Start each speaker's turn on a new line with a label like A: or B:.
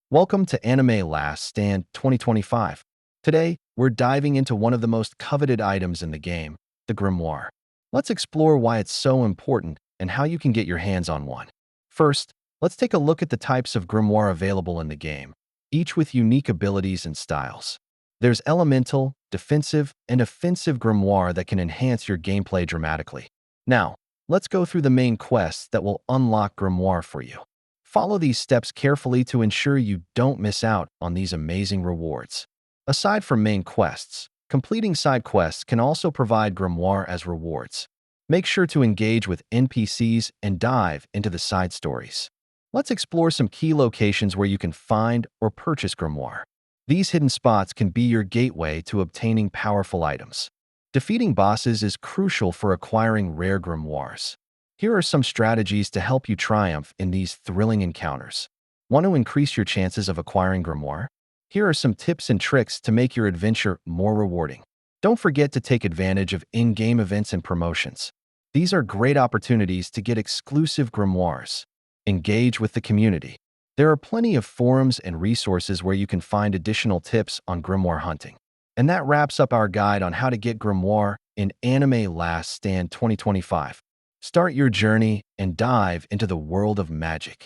A: Welcome to Anime Last Stand 2025. Today, we're diving into one of the most coveted items in the game, the Grimoire. Let's explore why it's so important and how you can get your hands on one. First, let's take a look at the types of Grimoire available in the game, each with unique abilities and styles. There's elemental, defensive, and offensive Grimoire that can enhance your gameplay dramatically. Now, let's go through the main quests that will unlock Grimoire for you. Follow these steps carefully to ensure you don't miss out on these amazing rewards. Aside from main quests, completing side quests can also provide Grimoire as rewards. Make sure to engage with NPCs and dive into the side stories. Let's explore some key locations where you can find or purchase Grimoire. These hidden spots can be your gateway to obtaining powerful items. Defeating bosses is crucial for acquiring rare Grimoires. Here are some strategies to help you triumph in these thrilling encounters. Want to increase your chances of acquiring Grimoire? Here are some tips and tricks to make your adventure more rewarding. Don't forget to take advantage of in-game events and promotions. These are great opportunities to get exclusive Grimoires. Engage with the community. There are plenty of forums and resources where you can find additional tips on Grimoire hunting. And that wraps up our guide on how to get Grimoire in Anime Last Stand 2025. Start your journey and dive into the world of magic.